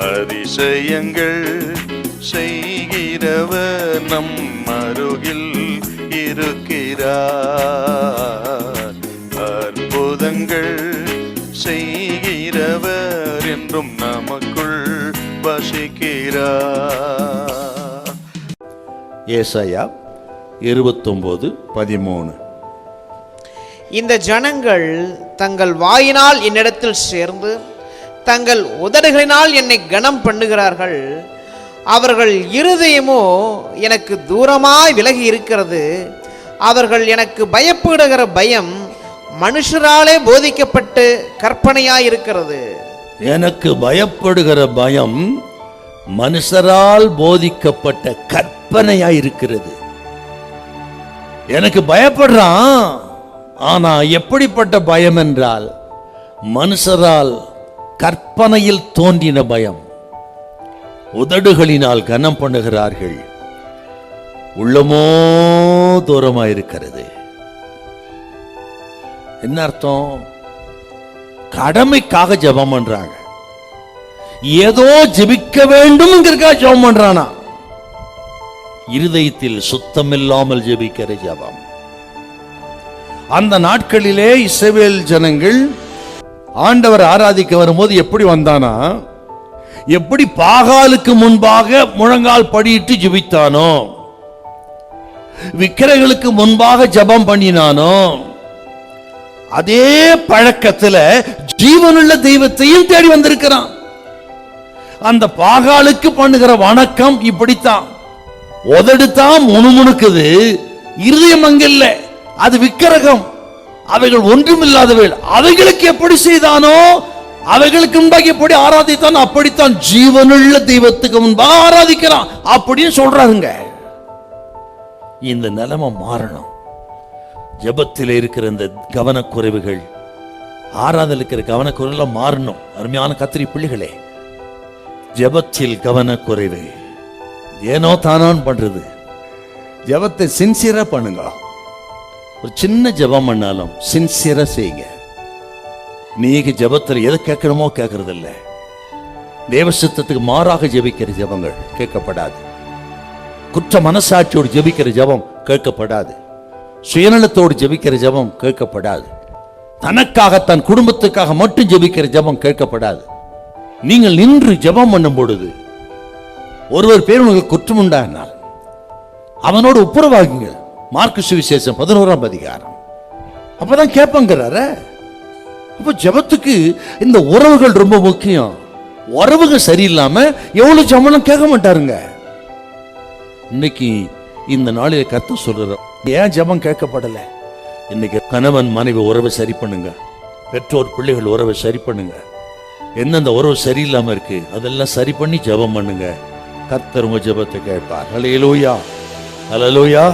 அதிசயங்கள் செய்கிறவர் நம் அருகில் இருக்கிறார். அற்புதங்கள் செய்கிறவர் என்றும் நமக்குள் வசிக்கிறார். ஏசாயா 29:13. இந்த ஜனங்கள் தங்கள் வாயினால் என்னிடத்தில் சேர்ந்து தங்கள் உதடுகளினால் என்னை கனம் பண்ணுகிறார்கள். அவர்கள் இருதயமோ எனக்கு தூரமாய் விலகி இருக்கிறது. அவர்கள் எனக்கு பயப்படுகிற பயம் மனுஷராலே போதிக்கப்பட்டு கற்பனையாய் இருக்கிறது. எனக்கு பயப்படுகிற பயம் மனுஷரால் போதிக்கப்பட்ட கற்பனையாய் இருக்கிறது. எனக்கு பயப்படுறான், ஆனா எப்படிப்பட்ட பயம் என்றால் மனுஷரால் கற்பனையில் தோன்றின பயம். உதடுகளினால் கனம் பண்ணுகிறார்கள், உள்ளமோ தூரமாயிருக்கிறது. என்ன அர்த்தம்? கடமைக்காக ஜெபம் பண்றாங்க, ஏதோ ஜெபிக்க வேண்டும்ங்கிறதுக்காக ஜெபம் பண்றானா. இருதயத்தில் சுத்தமில்லாமல் ஜெபிக்கிற ஜெபம். அந்த நாட்களிலே இஸ்ரவேல் ஜனங்கள் ஆண்டவர் ஆராதிக்க வரும்போது எப்படி வந்தானா, எப்படி பாகாலுக்கு முன்பாக முழங்கால் படியிட்டு ஜெபித்தானோ, விக்கிரங்களுக்கு முன்பாக ஜெபம் பண்ணினானோ, அதே பழக்கத்துல ஜீவனுள்ள தெய்வத்தையும் தேடி வந்திருக்கிறான். அந்த பாகாலுக்கு பண்ணுகிற வணக்கம் இப்படித்தான். உதடுதான் முணுமுணுக்குது, இருதயம் அங்கில்ல, அது விக்கிரகம். அவைகள் ஒன்றுமில்லாதவைகள். அவைகளுக்கு எப்படி செய்தானோ, அவைகளுக்கு முன்பாக எப்படி ஆராதித்தான், அப்படித்தான் ஜீவனுள்ள தெய்வத்துக்கு முன்பாக ஆராதிக்கிறான் அப்படின்னு சொல்றாருங்க. இந்த நிலைமை மாறணும். ஜெபத்தில் இருக்கிற இந்த கவனக்குறைவுகள், ஆராதனையில் இருக்கிற கவனக்குறைவுகள் மாறணும். அருமையான கத்திரி பிள்ளைகளே, ஜெபத்தில் கவனக்குறைவு ஏனோ தானான் பண்றது. ஜெபத்தை சின்சியரா பண்ணுங்க. ஒரு சின்ன ஜெபம் பண்ணாலும் சின்சியரா செய்யுங்க. நீங்க ஜெபத்தில் எதை கேட்கணுமோ கேட்கறது இல்லை. தேவ சித்தத்துக்கு மாறாக ஜெபிக்கிற ஜெபங்கள் கேட்கப்படாது. குற்ற மனசாட்சியோடு ஜெபிக்கிற ஜெபம் கேட்கப்படாது. சுயநலத்தோடு ஜெபிக்கிற ஜெபம் கேட்கப்படாது. தனக்காக தன் குடும்பத்துக்காக மட்டும் ஜெபிக்கிற ஜெபம் கேட்கப்படாது. நீங்கள் நின்று ஜெபம் பண்ணும் பொழுது ஒருவர் பேர் உங்களுக்கு குற்றம் உண்டானால் அவனோடு ஒப்புரவாகுங்கள். மார்க்கு சுவிசேஷம் 11ஆம் அதிகாரம். அப்பதான் கேட்பங்கிறாரு. அப்ப ஜெபத்துக்கு இந்த உறவுகள் ரொம்ப முக்கியம். உறவுகள் சரியில்லாம எவ்வளவு ஜெபம் கேட்க மாட்டாருங்க. இன்னைக்கு இந்த நாளில கர்த்தர் சொல்றார், ஏன் ஜெபம் கேட்கப்படல? இன்னைக்கு கணவன் மனைவி உறவை சரி பண்ணுங்க, பெற்றோர் பிள்ளைகள் உறவை சரி பண்ணுங்க. எந்தெந்த உறவு சரியில்லாம இருக்கு அதெல்லாம் சரி பண்ணி ஜெபம் பண்ணுங்க. கர்த்தர் உங்க ஜெபத்தை கேட்பார். ஹல்லேலூயா, ஹல்லேலூயா.